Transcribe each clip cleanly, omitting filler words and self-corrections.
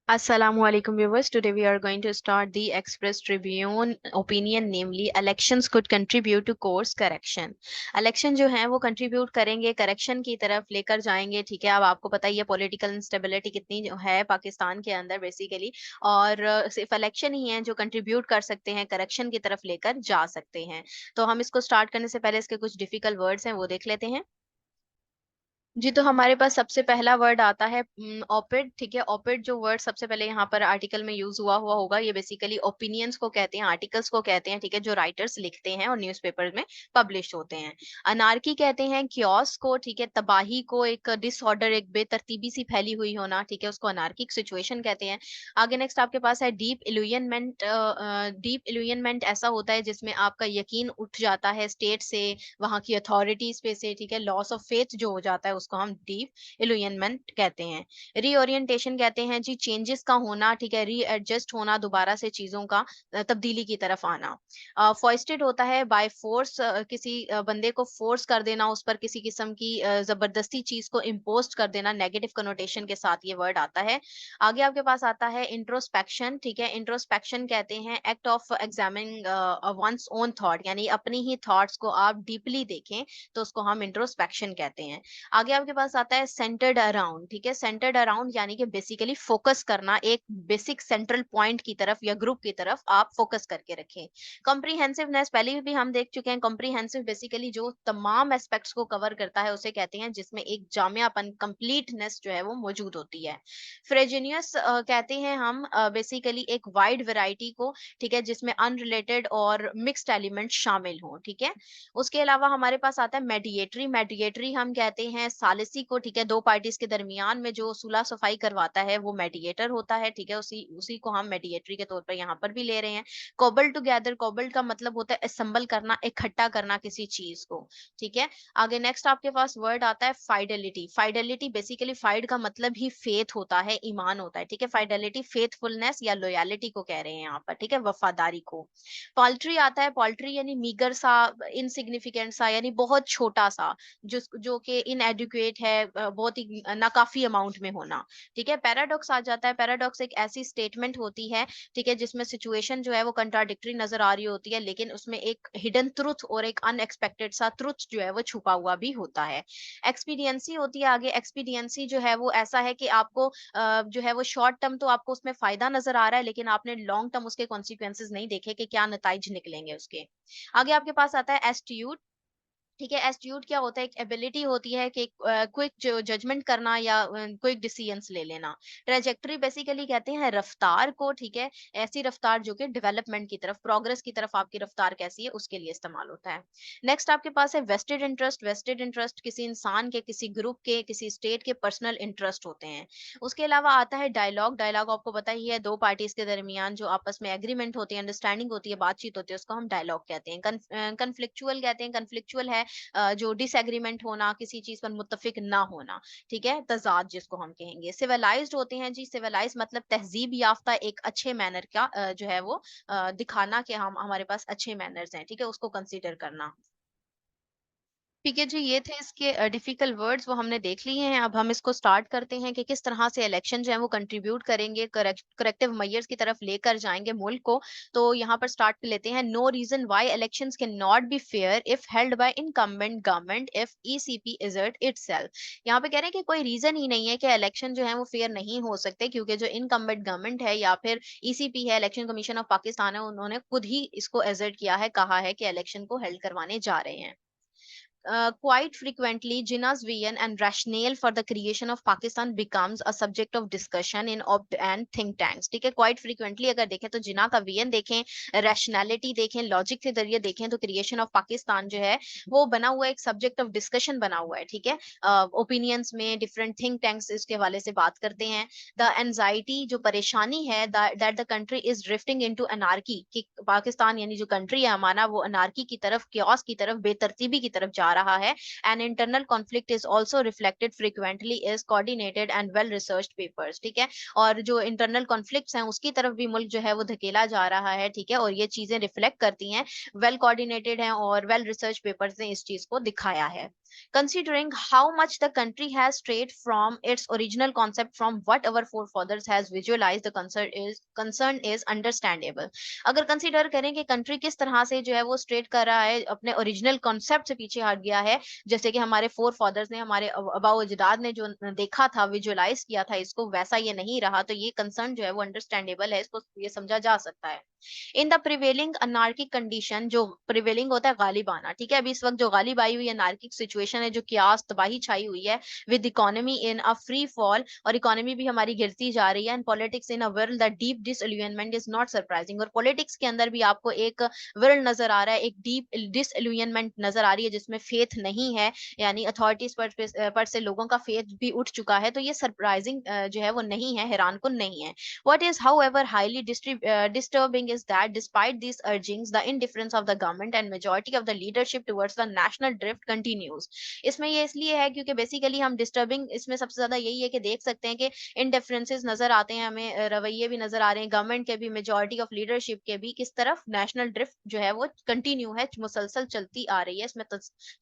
Assalamualaikum viewers. Today we are going to start the Express Tribune opinion, namely elections could contribute to course correction. Election जो है वो contribute करेंगे, correction की तरफ लेकर जाएंगे। ठीक है, अब आपको पता ही है पॉलिटिकल इंस्टेबिलिटी कितनी जो है पाकिस्तान के अंदर बेसिकली। और सिर्फ इलेक्शन ही है जो कंट्रीब्यूट कर सकते हैं, करेक्शन की तरफ लेकर जा सकते हैं। तो हम इसको स्टार्ट करने से पहले इसके कुछ डिफिकल्ट वर्ड्स हैं वो देख लेते हैं। जी, तो हमारे पास सबसे पहला वर्ड आता है ऑपिड। ठीक है, ऑपिड जो वर्ड सबसे पहले यहाँ पर आर्टिकल में यूज हुआ हुआ होगा, ये बेसिकली ओपिनियंस को कहते हैं, आर्टिकल्स को कहते हैं। ठीक है, जो राइटर्स लिखते हैं और न्यूज़पेपर में पब्लिश होते हैं। अनार्की कहते हैं क्योस को। ठीक है, तबाही को, एक डिसऑर्डर, एक बेतरतीबी सी फैली हुई होना। ठीक है, उसको अनार्किक सिचुएशन कहते हैं। आगे नेक्स्ट आपके पास है डीप इल्यूजनमेंट। डीप इल्यूजनमेंट ऐसा होता है जिसमें आपका यकीन उठ जाता है स्टेट से, वहां की अथॉरिटीज पे से। ठीक है, लॉस ऑफ फेथ जो हो जाता है उसको हम डीप इल्यूजनमेंट कहते हैं। रीओरिएंटेशन कहते हैं जी चेंजेस का होना। ठीक है, रीएडजस्ट होना, दोबारा से चीजों का तब्दीली की तरफ आना। फॉइस्टेड होता है बाय फोर्स, किसी बंदे को फोर्स कर देना, उस पर किसी किस्म की जबरदस्ती चीज को इम्पोज कर देना, नेगेटिव कनोटेशन के साथ ये वर्ड आता है। आगे आपके पास आता है इंट्रोस्पेक्शन। ठीक है, इंट्रोस्पेक्शन कहते हैं act of examining one's own thought, यानी अपनी ही थॉट्स को आप डीपली देखें तो उसको हम इंट्रोस्पेक्शन कहते हैं। आगे आपके पास आता है सेंटर्ड अराउंड। ठीक है, सेंटर्ड अराउंड यानी कि बेसिकली फोकस करना, एक बेसिक सेंट्रल पॉइंट की तरफ या ग्रुप की तरफ आप फोकस करके रखें। कॉम्प्रिहेंसिवनेस पहले भी हम देख चुके हैं। कॉम्प्रिहेंसिव बेसिकली जो तमाम एस्पेक्ट्स को कवर करता है उसे कहते हैं, जिसमें एक जामियापन, कंप्लीटनेस जो है वो मौजूद होती है। फ्रेजिनियस कहते हैं हम बेसिकली एक वाइड वैरायटी को। ठीक है, जिसमें अनरिलेटेड और मिक्स्ड एलिमेंट शामिल हों। ठीक है, उसके अलावा हमारे पास आता है मेडिएटरी। मेडिएटरी हम कहते हैं सालिसी को। ठीक है, दो पार्टीज के दरमियान में जो सुलह सफाई करवाता है वो मेडिएटर होता है। ठीक है, उसी उसी को हम मेडिएटरी के तौर पर यहाँ पर भी ले रहे हैं। कोबल टुगेदर, कोबल का मतलब होता है असेंबल करना, इकट्ठा करना किसी चीज को। ठीक है, आगे नेक्स्ट आपके पास वर्ड आता है फाइडेलिटी। फाइडेलिटी बेसिकली फाइड का मतलब ही फेथ होता है, ईमान होता है। ठीक है, फाइडेलिटी फेथफुलनेस या लॉयलिटी को कह रहे हैं यहाँ पर। ठीक है, वफादारी को। पोल्ट्री आता है, पोल्ट्री यानी मीगर सा, इनसिग्निफिकेंट सा, यानी बहुत छोटा सा, जो जो कि इनएडुकेट है, बहुत ही नाकाफी अमाउंट में होना। ठीक है, पैराडॉक्स आ जाता है। पैराडॉक्स एक ऐसी स्टेटमेंट होती है, ठीक है, जिसमें सिचुएशन जो है वो कंट्राडिक्टरी नजर आ रही होती है, लेकिन उसमें एक हिडन ट्रुथ और एक अनएक्सपेक्टेड सा ट्रुथ जो है वो छुपा हुआ भी होता है। एक्सपीडियंसी होती है आगे। एक्सपीडियंसी जो है वो ऐसा है कि आपको जो है वो शॉर्ट टर्म तो आपको उसमें फायदा नजर आ रहा है, लेकिन आपने लॉन्ग टर्म उसके कॉन्सिक्वेंसेस नहीं देखे कि क्या नताइज निकलेंगे उसके। आगे आपके पास आता है एस्ट्यूट। ठीक है, एस्ट्यूट क्या होता है? एक एबिलिटी होती है कि क्विक जो जजमेंट करना या क्विक डिसीजंस ले लेना। ट्रेजेक्टरी बेसिकली कहते हैं रफ्तार को। ठीक है, ऐसी रफ्तार जो कि डेवलपमेंट की तरफ, प्रोग्रेस की तरफ आपकी रफ्तार कैसी है उसके लिए इस्तेमाल होता है। नेक्स्ट आपके पास है वेस्टेड इंटरेस्ट। वेस्टेड इंटरेस्ट किसी इंसान के, किसी ग्रुप के, किसी स्टेट के पर्सनल इंटरेस्ट होते हैं। उसके अलावा आता है डायलॉग। डायलॉग आपको पता ही है, दो पार्टीज के दरमियान जो आपस में एग्रीमेंट होती है, अंडरस्टैंडिंग होती है, बातचीत होती है, उसको हम डायलॉग कहते हैं। कन्फ्लिक्चुअल कहते हैं। कन्फ्लिक्चुअल है जो डिसएग्रीमेंट होना, किसी चीज पर मुत्तफिक ना होना। ठीक है, तजाद जिसको हम कहेंगे। सिविलाइज्ड होते हैं जी। सिविलाइज मतलब तहजीब याफ्ता, एक अच्छे मैनर का जो है वो दिखाना कि हम, हमारे पास अच्छे मैनर्स हैं। ठीक है, उसको कंसीडर करना। ठीक है जी, ये थे इसके डिफिकल्ट वर्ड्स, वो हमने देख लिए हैं। अब हम इसको स्टार्ट करते हैं कि किस तरह से इलेक्शन जो है वो कंट्रीब्यूट करेंगे, करेक्टिव मेजर्स की तरफ लेकर जाएंगे मुल्क को। तो यहाँ पर स्टार्ट कर लेते हैं। No reason why elections can not be fair if held by incumbent government if ECP exert itself. यहाँ पे कह रहे हैं कि कोई रीजन ही नहीं है कि इलेक्शन जो है वो फेयर नहीं हो सकते, क्योंकि जो इनकम्बेंट गवर्नमेंट है या फिर ईसीपी है, इलेक्शन कमीशन ऑफ पाकिस्तान है, उन्होंने खुद ही इसको एजर्ट किया है, कहा है कि इलेक्शन को हेल्ड करवाने जा रहे हैं। Quite frequently, Jinnah's vision and rationale for the creation of Pakistan becomes a subject of discussion in op and think tanks. ठीक है, quite frequently अगर देखें तो जिन्ना का विजन देखें, rationality देखें, लॉजिक के जरिए देखें, तो क्रिएशन ऑफ पाकिस्तान जो है वो बना हुआ एक सब्जेक्ट ऑफ डिस्कशन बना हुआ है। ठीक है, ओपिनियंस में डिफरेंट थिंक टैंक्स इसके हवाले से बात करते हैं। द एंजाइटी, जो परेशानी है, that the country is drifting into anarchy, कि पाकिस्तान यानी जो कंट्री है हमारा वो अनार्की की तरफ, क्योस की तरफ, बेतरतीबी की तरफ जा रहा है। And internal conflict is also reflected frequently is coordinated and well researched papers. ठीक है, और जो इंटरनल कॉन्फ्लिक्ट्स हैं उसकी तरफ भी मुल्क जो है वो धकेला जा रहा है। ठीक है, और ये चीजें रिफ्लेक्ट करती हैं, वेल कोऑर्डिनेटेड हैं और वेल रिसर्च पेपर्स ने इस चीज को दिखाया है। considering how much the country has strayed from its original concept from what our forefathers has visualized, the concern is understandable. अगर कंसीडर करें कि कंट्री किस तरह से जो है वो स्ट्रेट कर रहा है, अपने ओरिजिनल कॉन्सेप्ट से पीछे हट गया है, जैसे कि हमारे फोर फादर्स ने, हमारे आबाओ अजदाद ने जो देखा था, विजुअलाइज किया था इसको, वैसा ये नहीं रहा, तो ये कंसर्न जो है वो अंडरस्टैंडेबल है, इसको ये समझा जा सकता है। In the prevailing anarchic condition, जो प्रिवेलिंग होता है गालिब आना, ठीक है, अभी इस वक्त जो गालिब आई हुई अनार्किक सिचुएशन है, जो कियास तबाही छाई हुई है, with economy in a free fall, और इकोनॉमी भी हमारी गिरती जा रही है, and politics in a world the deep disillusionment is not surprising, और पॉलिटिक्स के अंदर भी आपको एक वर्ल्ड नजर आ रहा है, एक डीप डिसइल्यूनमेंट नजर आ रही है, जिसमें फेथ नहीं है, यानी अथॉरिटीज पर से लोगों का फेथ भी उठ चुका है, तो ये सरप्राइजिंग जो है वो नहीं है, हैरान कुन नहीं है। What is, however, highly disturbing is that despite these urgings, the indifference of the government and majority of the leadership towards the national drift continues. इसमें ये इसलिए है क्योंकि बेसिकली हम डिस्टर्बिंग इसमें सबसे ज्यादा यही है कि देख सकते हैं कि इनडिफरेंसेस नजर आते हैं हमें, रवैये भी नजर आ रहे हैं गवर्नमेंट के भी, मेजोरिटी ऑफ लीडरशिप के भी, किस तरफ नेशनल ड्रिफ्ट जो है वो कंटिन्यू है, मुसलसल चलती आ रही है, इसमें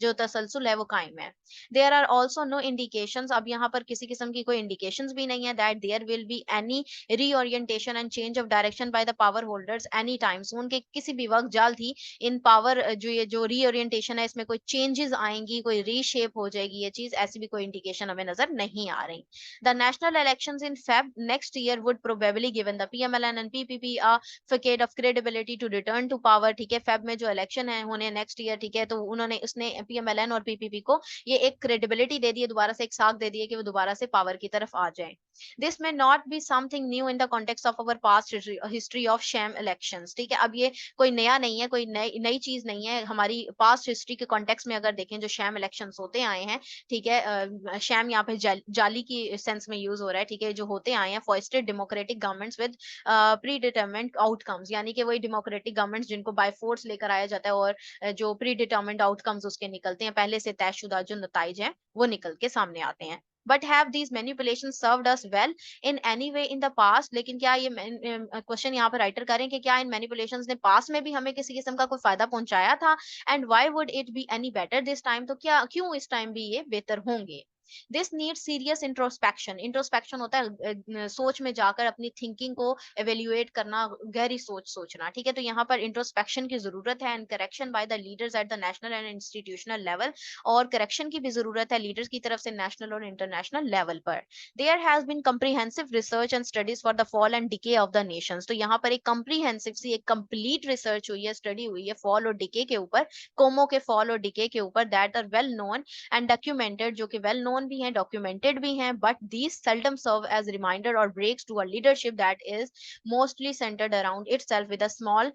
जो तसलसल है वो कायम है। There are also no indications, अब यहाँ पर किसी किस्म की कोई इंडिकेशंस भी नहीं है that there will be any reorientation and change of direction by the power holders any time soon, के किसी भी वक्त जल्द ही इन पावर जो ये जो रीओरिएंटेशन है इसमें कोई चेंजेस आएंगी, कोई रीशेप हो जाएगी ये चीज, ऐसी भी कोई इंडिकेशन हमें नजर नहीं आ रही। The national elections in Feb next year would probably given the PMLN and PPP a facet of credibility to return to power, ठीक है, फेब में जो इलेक्शन है होने नेक्स्ट ईयर, ठीक है, तो उन्होंने उसने पीएमएलएन और पीपीपी को ये एक क्रेडिबिलिटी दे दी है, दोबारा से एक साख दे दी है कि वो दोबारा से पावर की तरफ आ जाए। This may not be something new in the context of our past history of sham elections, ठीक है, अब ये कोई नया नहीं है, कोई नई नई चीज नहीं है, हमारी पास्ट हिस्ट्री के कॉन्टेक्स्ट में अगर देखें जो शैम इलेक्शंस होते आए हैं, ठीक है, शैम यहाँ पे जाली की सेंस में यूज हो रहा है, ठीक है, जो होते आए हैं foisted democratic governments with pre determined outcomes, यानी कि वही डेमोक्रेटिक गवर्नमेंट्स जिनको बाय फोर्स लेकर आया जाता है, और जो प्री डिटरमिन्ड आउटकम्स उसके निकलते हैं, पहले से तयशुदा जो नताइज हैं वो निकल के सामने आते हैं। But have these manipulations served us well in any way in the past? लेकिन क्या ये क्वेश्चन यहाँ पे राइटर करें कि क्या इन मैनिपुलेशंस ने पास्ट में भी हमें किसी किस्म का कोई फायदा पहुंचाया था, and why would it be any better this time, तो क्या क्यों इस टाइम भी ये बेहतर होंगे। This needs serious introspection, introspection होता है सोच में जाकर अपनी थिंकिंग को एवेल्युएट करना, गहरी सोच सोचना, ठीक है, तो यहाँ पर इंट्रोस्पेक्शन की जरूरत है, and correction by the leaders at the national and institutional level, और करेक्शन की भी जरूरत है लीडर्स की तरफ से नेशनल और इंटरनेशनल लेवल पर। There has been comprehensive research and studies for the fall and decay of the nations, तो यहाँ पर एक कम्प्रीहेंसिव सी एक कंप्लीट रिसर्च हुई है, स्टडी हुई है फॉल और डिके के ऊपर, कोमो के फॉल और डिके के ऊपर, that are well known and documented, जो कि वेल नोन भी हैं, डॉक्यूमेंटेड भी हैं, but these seldom serve as reminder or breaks to a leadership that is mostly centered around itself with a small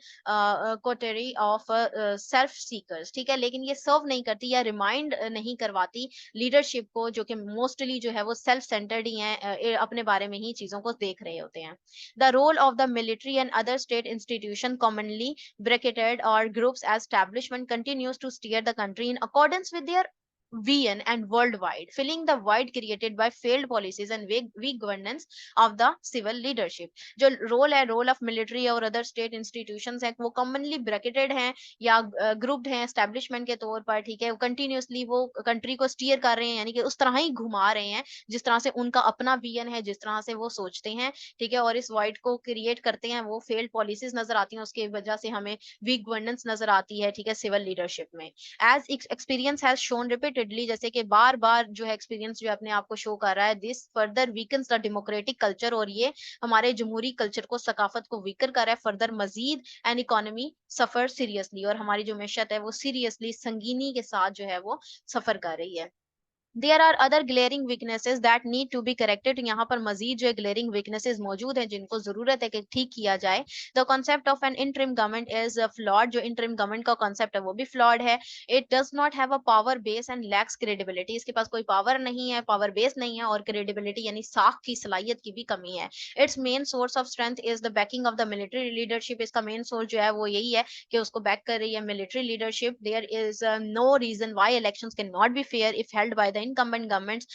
coterie of self seekers, ठीक है, लेकिन ये सर्व नहीं करती या रिमाइंड नहीं करवाती लीडरशिप को, जो कि मोस्टली जो है वो सेल्फ सेंटर्ड ही हैं, अपने बारे में ही चीजों को देख रहे होते हैं। The role of the military and other state institution commonly bracketed or groups as establishment continues to steer the country in accordance with their VN and worldwide, filling the void created by failed policies and weak governance of the civil leadership. जो role है, role of military और other state institutions हैं, वो commonly bracketed हैं या grouped हैं establishment के तौर पर, ठीक है, वो कंटिन्यूसली वो कंट्री को स्टीयर कर रहे हैं, यानी कि उस तरह ही घुमा रहे हैं जिस तरह से उनका अपना वीएन है, जिस तरह से वो सोचते हैं, ठीक है, और इस वाइड को क्रिएट करते हैं, वो फेल्ड पॉलिसीज नजर आती हैं, उसकी वजह से हमें वीक गवर्नेंस नजर आती है, ठीक है, सिविल लीडरशिप में। As experience has shown repeatedly, जैसे कि बार बार जो है एक्सपीरियंस जो अपने आप को शो कर रहा है, this further weakens the democratic culture, और ये हमारे जमहूरी कल्चर को, सकाफत को वीकर कर रहा है फर्दर मजीद, एंड इकोनॉमी सफर सीरियसली, और हमारी जो मैशत है वो सीरियसली संगीनी के साथ जो है वो सफर कर रही है। There are other glaring weaknesses that need to be corrected, यहाँ पर मजीद जो ग्लेयरिंग वीकनेसेस मौजूद हैं जिनको जरूरत है कि ठीक किया जाए। The concept of N interim government is flawed, जो इंटरिम गवर्नमेंट का कॉन्सेप्ट है वो भी फ्लॉड है। It does not have a power base and lakhs credibility, इसके पास कोई पावर नहीं है, पावर बेस नहीं है, और क्रेडिबिलिटी यानी साख की सलाहियत की भी कमी है। It's main source of strength is the banking of the military leadership, इसका मेन सोर्स जो है वो यही है कि उसको बैक कर रही है military leadership. There is no reason why elections can not be fair if held by the incumbent governments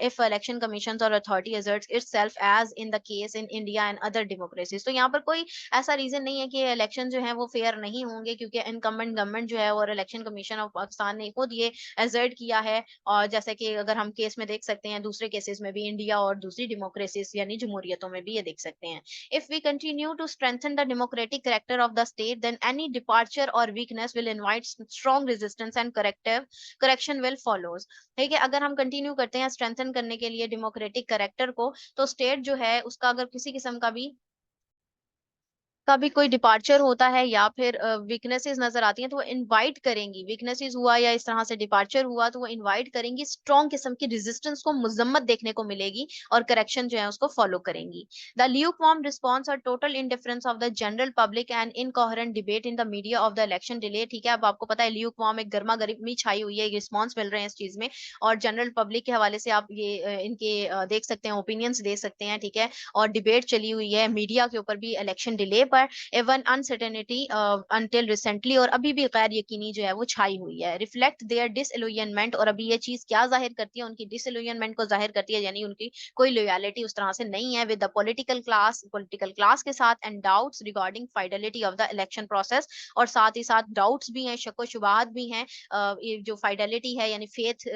if election commissions or authority asserts itself as in the case in India and other democracies. तो यहाँ पर कोई ऐसा reason नहीं है कि election जो है वो फेयर नहीं होंगे, क्योंकि इनकम्बेंट गवर्नमेंट जो है और इलेक्शन कमीशन ऑफ पाकिस्तान ने खुद ये एजर्ट किया है। और जैसे कि अगर हम केस में देख सकते हैं, दूसरे केसेस में भी इंडिया और दूसरी डेमोक्रेसीज यानी जमहूरियतों में भी ये देख सकते हैं। If we continue to strengthen the democratic character of the state, then any departure or weakness will invite strong resistance and correction will follows. ठीक है, अगर हम कंटिन्यू करते हैं स्ट्रेंथन करने के लिए डेमोक्रेटिक कैरेक्टर को, तो स्टेट जो है उसका अगर किसी किस्म का भी कोई डिपार्चर होता है या फिर वीकनेसेस नजर आती हैं, तो वो इनवाइट करेंगी। वीकनेसेस हुआ या इस तरह से डिपार्चर हुआ तो वो इनवाइट करेंगी, स्ट्रॉन्ग किस्म की रेजिस्टेंस को मजम्मत देखने को मिलेगी और करेक्शन जो है उसको फॉलो करेंगी। द ल्यूकवार्म रिस्पॉन्स और total indifference of the general public and incoherent debate in the media of the election delay. ठीक है, अब आपको पता है ल्यूकवार्म एक गर्मा गर्मी छाई हुई है, रिस्पॉन्स मिल रहे हैं इस चीज में। और जनरल पब्लिक के हवाले से आप ये इनके देख सकते हैं, ओपिनियंस दे सकते हैं। ठीक है, और डिबेट चली हुई है मीडिया के ऊपर भी इलेक्शन डिले पर। इवन अनसर्टेनिटी अनटिल रिसेंटली, और अभी भी गैर यकीनी जो है वो छाई हुई है। रिफ्लेक्ट देयर डिसइल्यूजनमेंट, और अभी ये चीज क्या जाहिर करती है, उनकी डिसइल्यूजनमेंट को जाहिर करती है, यानी उनकी कोई लॉयलिटी उस तरह से नहीं है विद द पॉलिटिकल क्लास के साथ, and doubts regarding fidelity of the election process. और साथ ही साथ डाउट्स भी हैं, शक व शुबहात भी हैं। ये जो फाइडेलिटी है यानी फेथ,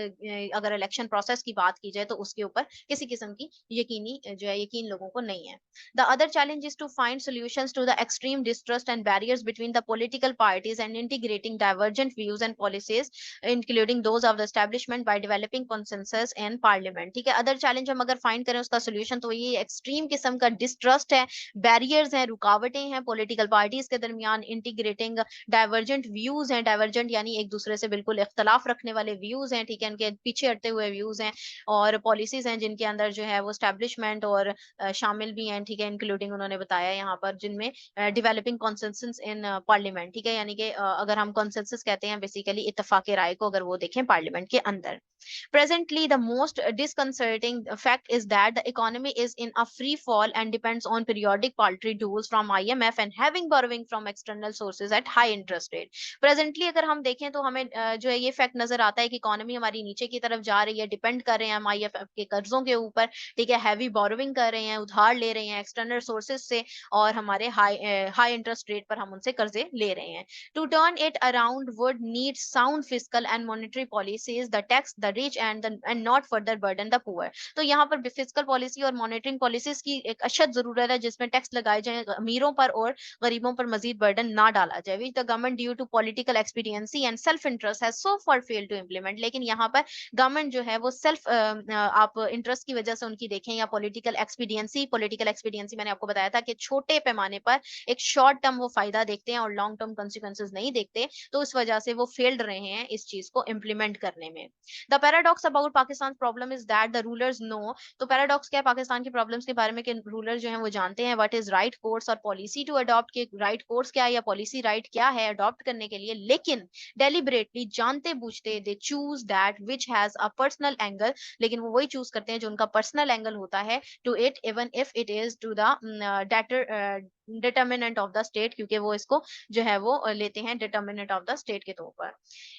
अगर इलेक्शन प्रोसेस की बात की जाए तो उसके ऊपर किसी किस्म की यकीनी जो है यकीन लोगों को नहीं है। The other challenge is to find solutions to the extreme distrust and barriers between the political parties and integrating divergent views and policies, including those of the establishment, by developing consensus in parliament। ठीक है, other challenge हम अगर find करें उसका solution, तो ये extreme किस्म का डिस्ट्रस्ट है, बैरियर्स हैं, रुकावटें हैं पॉलिटिकल पार्टीज के दरमियान, इंटीग्रेटिंग डाइवर्जेंट व्यूज हैं, डाइवर्जेंट यानी एक दूसरे से बिल्कुल इख्तलाफ रखने वाले व्यूज हैं। ठीक है, इनके पीछे हटते हुए व्यूज हैं, और पॉलिसीज हैं जिनके अंदर जो है वो स्टैब्लिशमेंट और शामिल भी हैं। ठीक है, इंक्लूडिंग उन्होंने बताया यहाँ पर, जिनमें डेवलपिंग कॉन्सेंसस इन पार्लियामेंट। ठीक है, यानी कि अगर हम कॉन्सेंसस कहते हैं बेसिकली इत्तेफाक राय को, अगर वो देखें पार्लियामेंट के अंदर। Presently, the most disconcerting fact is that the economy is in a free fall and depends on periodic paltry dues from IMF and having borrowing from external sources at high interest rate. Presently, अगर हम देखें तो हमें जो है ये fact नजर आता है कि इकोनॉमी हमारी नीचे की तरफ जा रही है, डिपेंड कर रहे हैं हम IMF के कर्जों के ऊपर। ठीक है, हैवी बोरोविंग कर रहे हैं, उधार ले रहे हैं एक्सटर्नल सोर्सेज से, और हमारे हाई इंटरेस्ट रेट पर हम उनसे कर्जे ले रहे हैं। To turn it around would need sound fiscal and monetary policies, the tax the rich and not further burden the poor। तो यहाँ पर फिजिकल पॉलिसी और मॉनिटरिंग पॉलिसीज की एक अशद जरूरत है, जिसमें टैक्स लगाए जाए अमीरों पर और गरीबों पर मजीद बर्डन ना डाला जाए, which the government due to political expediency and self interest has so far fail to implement. लेकिन यहाँ पर गवर्नमेंट जो है वो सेल्फ आप इंटरेस्ट की वजह से उनकी देखें, या पॉलिटिकल एक्सपीडियंसी मैंने आपको बताया था कि छोटे पैमाने पर एक शॉर्ट टर्म वो फायदा देखते हैं और लॉन्ग टर्म कॉन्सिक्वेंसेज नहीं देखते, तो इस वजह से वो फेल्ड रहे हैं इस चीज को इम्प्लीमेंट करने में। The paradox about Pakistan problem is that the rulers know. तो पैराडॉक्स क्या है पाकिस्तान की प्रॉब्लम्स के बारे में, कि रूलर जो है वो जानते हैं व्हाट इज राइट कोर्स और पॉलिसी टू अडॉप्ट, के राइट कोर्स क्या है या पॉलिसी राइट क्या है अडॉप्ट करने के लिए, लेकिन डेलिबरेटली जानते बूझते they choose that which has a personal angle, लेकिन वो वही चूज करते हैं जो उनका पर्सनल एंगल होता है, to it even if it is to the determinant of the state, क्योंकि वो इसको जो है वो लेते हैं डिटर्मिनेंट ऑफ द स्टेट के तौर पर।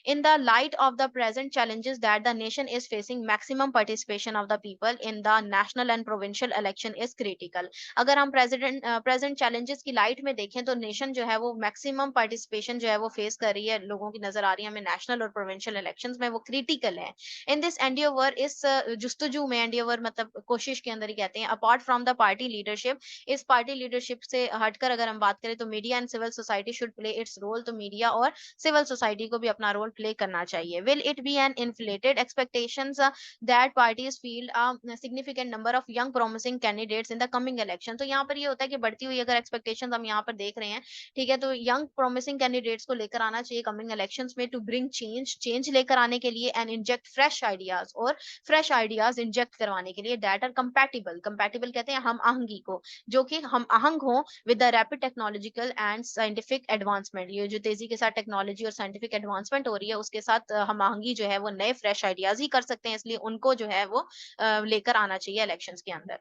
In the light of the present challenges that the nation is facing, maximum participation of the people in the national and provincial election is critical। अगर हम प्रेजेंट चैलेंजेस की light में देखें तो nation जो है वो मैक्सिमम पार्टिसिपेशन जो है वो फेस कर रही है, लोगों की नजर आ रही है हमें नेशनल और प्रोविंशियल इलेक्शंस में, वो क्रिटिकल है। इन दिस एंडियोवर, इस जुस्तजू में, एंडियोवर मतलब कोशिश के अंदर ही कहते हैं, apart from the party leadership, इस पार्टी लीडरशिप से हटकर अगर हम बात करें तो media and civil society should play its role. तो मीडिया और सिविल सोसाइटी को भी अपना रोल प्ले करना चाहिए। Will it be an inflated expectations that parties feel a significant number of young promising candidates in the coming election. तो यहाँ पर ये होता है कि बढ़ती हुई अगर एक्सपेक्टेशंस हम यहाँ पर देख रहे हैं, ठीक है, तो यंग प्रोमिसिंग कैंडिडेट्स को लेकर आना चाहिए कमिंग इलेक्शंस में, टू ब्रिंग चेंज लेकर आने के लिए, एंड इंजेक्ट फ्रेश आइडियाज, और फ्रेश आइडियाज इंजेक्ट करवाने के लिए, दैट आर कंपैटिबल कहते हैं हम आहंगी को, जो कि हम आहंग हो with the rapid technological and scientific advancement. ये जो तेजी के साथ टेक्नोलॉजी और साइंटिफिक एडवांसमेंट हो रही है उसके साथ हम आहंगी जो है वो नए फ्रेश आइडियाज ही कर सकते हैं, इसलिए उनको जो है वो लेकर आना चाहिए इलेक्शंस के अंदर।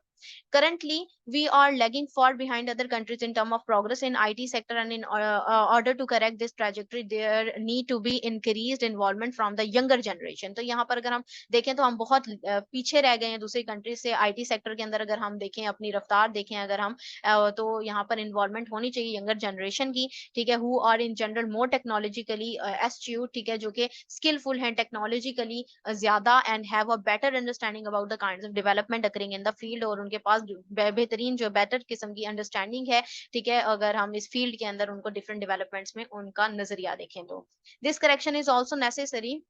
Currently we are lagging far behind other countries in terms of progress in IT sector, and in order to correct this trajectory there need to be increased involvement from the younger generation. तो यहाँ पर अगर हम देखें तो हम बहुत पीछे रह गए हैं दूसरी कंट्री से आईटी सेक्टर के अंदर। अगर हम देखें अपनी रफ्तार देखें अगर हम तो यहाँ पर इन्वॉल्वमेंट होनी चाहिए यंगर जनरेशन की, ठीक है, who are in general more technologically astute, ठीक है, जो कि स्किलफुल हैं टेक्नोलॉजिकली ज्यादा, and have a better understanding about the kinds of development occurring in the field, और उनके पास बेहतरीन जो बेटर किस्म की अंडरस्टैंडिंग है, ठीक है, अगर हम इस फील्ड के अंदर उनको डिफरेंट डेवलपमेंट्स में उनका नजरिया देखें तो। This correction is also necessary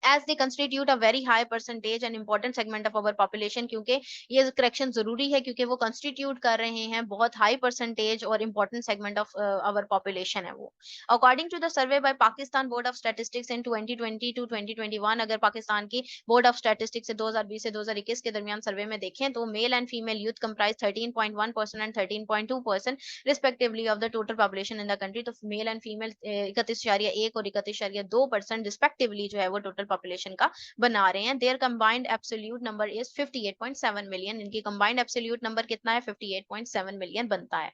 as they constitute a very high percentage and important segment of our population, क्योंकि ये करेक्शन जरूरी है क्योंकि वो कंस्टिट्यूट कर रहे हैं बहुत हाई परसेंटेज और important segment of our population है वो। According to the survey by Pakistan Board of Statistics in 2020 to 2021, अगर पाकिस्तान की बोर्ड ऑफ स्टैटिस्टिक्स से 2020 से 2021 के दरमियान सर्वे में देखें तो male and female youth comprise 13.1% and 13.2% respectively of the total population in the country. तो मेल एंड फीमेल 31.1 और 31.2% रिस्पेक्टिवली जो है वो टोटल पॉपुलेशन का बना रहे हैं। Their combined absolute number is 58.7 million. इनकी कंबाइंड एब्सोल्यूट नंबर कितना है? 58.7 मिलियन बनता है।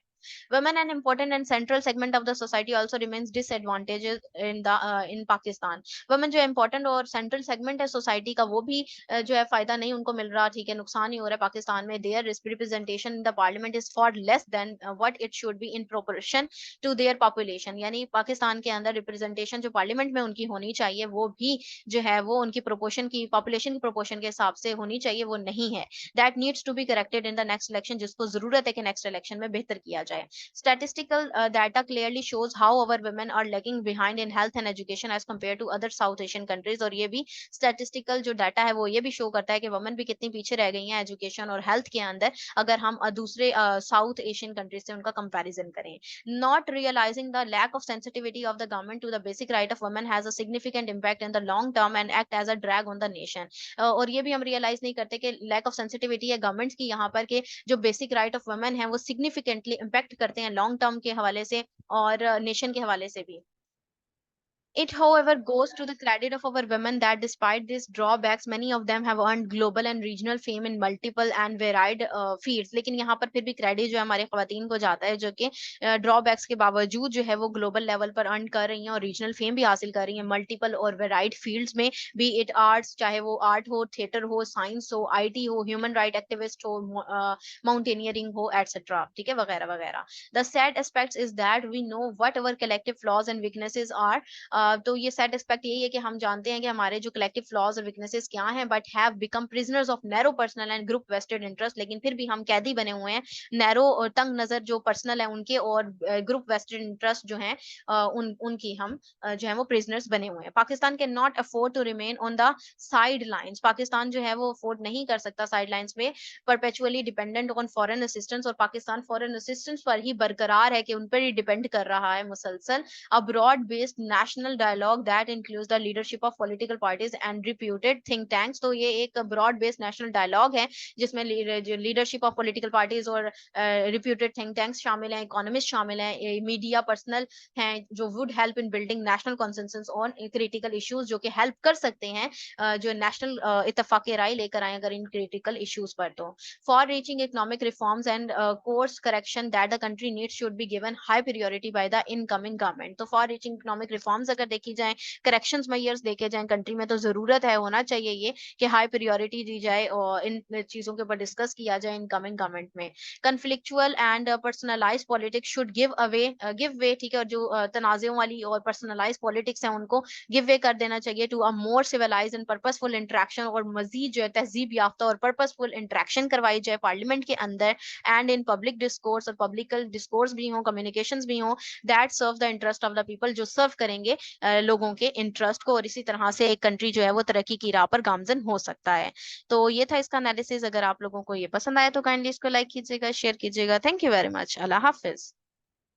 Women, an important and central segment of the society, also remains disadvantaged in Pakistan. Women जो important और central segment है society का वो भी जो है फायदा नहीं उनको मिल रहा, ठीक है, नुकसान ही हो रहा है पाकिस्तान में। Their representation in the parliament is far less than what it should be in proportion to their population. यानी पाकिस्तान के अंदर रिप्रेजेंटेशन जो पार्लियामेंट में उनकी होनी चाहिए वो भी जो है वो उनकी प्रोपोर्शन की पॉपुलेशन की प्रोपोर्शन के हिसाब से होनी चाहिए, वो नहीं है। That needs to be corrected in the next election, जिसको जरूरत है कि नेक्स्ट इलेक्शन में बेहतर किया जाए। Statistical data clearly shows how our women are lagging behind in health and education as compared to other South Asian countries। और ये भी statistical जो डाटा है वो ये भी शो करता है कि वुमेन भी कितनी पीछे रह गई हैं एजुकेशन और हेल्थ के अंदर अगर हम दूसरे साउथ एशियन कंट्रीज से उनका कंपैरिजन करें। Not realizing the lack of sensitivity of the government to the basic right of women has a significant impact in the long term and act as a drag on the nation। और ये भी हम realise नहीं करते कि lack of sensitivity है government की यहाँ पर कि जो बेसिक राइट ऑफ वुमेन है वो सिग्निफिकेंटली इम्पैक्ट करते हैं लॉन्ग टर्म के हवाले से और नेशन के हवाले से भी। It, however, goes to the credit of our women that despite these drawbacks, many of them have earned global and regional fame in multiple and varied fields। लेकिन यहाँ पर फिर भी क्रेडिट जो है हमारे खवातीन को जाता है जो कि ड्रॉबैक्स के बावजूद जो है वो ग्लोबल लेवल पर अर्न कर रही हैं और रीजनल फेम भी हासिल कर रही हैं मल्टीपल और वेराइड फील्ड्स में, बी इट आर्ट्स, चाहे वो आर्ट हो, थिएटर हो, साइंस हो, आईटी हो, ह्यूमन राइट एक्टिविस्ट हो, माउंटेनियरिंग हो, एटसेट्रा, ठीक है, वगैरह वगैरह। The sad aspects is that we know what our collective flaws and weaknesses are. तो ये सैड एस्पेक्ट यही है कि हम जानते हैं कि हमारे जो कलेक्टिव फ्लॉज और वीकनेसेस क्या हैं, but have become prisoners of narrow personal and group vested interest. लेकिन फिर भी हम कैदी बने हुए हैं नैरो और तंग नजर जो पर्सनल है उनके और ग्रुप वेस्टेड इंटरेस्ट जो हैं उनकी हम जो है वो प्रिजनर्स बने हुए हैं। Pakistan can not afford to remain on the side lines. Pakistan जो है वो अफोर्ड नहीं कर सकता साइड लाइन्स में perpetually dependent on foreign assistance, और पाकिस्तान फॉरेन असिस्टेंस पर ही बरकरार है कि उन पर ही डिपेंड कर रहा है मुसलसल। A broad-based national dialogue that includes the leadership of political parties and reputed think tanks। तो ये एक broad-based national dialogue है जिसमें leadership of political parties और reputed think tanks शामिल हैं, economists शामिल हैं, मीडिया पर्सनल हैं जो would help in building national consensus on critical issues, जो कि help कर सकते हैं जो national इत्तेफाक राय लेकर आए अगर इन critical issues पर। तो for reaching economic reforms and course correction that the country needs should be given high priority by the incoming government। तो फॉर रीचिंग इकोनॉमिक रिफॉर्म्स अगर देखी जाए, करेक्शंस मेजर्स देखे जाए कंट्री में, तो जरूरत है, होना चाहिए ये कि हाई प्रायोरिटी दी जाए और इन चीजों के ऊपर डिस्कस किया जाए इनकमिंग गवर्नमेंट में। Conflictual and personalise politics should give way, ठीक है, और जो तनाज़ों वाली और पर्सनलाइज पॉलिटिक्स है उनको गिव वे कर देना चाहिए to a more civilise and purposeful interaction, और मजीद जो है तहजीब याफ्ता और पर्पसफुल इंटरेक्शन करवाई जाए पार्लियामेंट के अंदर एंड इन पब्लिक डिस्कोर्स, और पब्लिक डिस्कोर्स भी हो, कम्युनिकेशंस भी हो, that serve the interest of the people, जो सर्व करेंगे लोगों के इंटरेस्ट को, और इसी तरह से एक कंट्री जो है वो तरक्की की राह पर गामजन हो सकता है। तो ये था इसका एनालिसिस। अगर आप लोगों को ये पसंद आया तो काइंडली इसको लाइक कीजिएगा, शेयर कीजिएगा। Thank you very much. Allah Hafiz.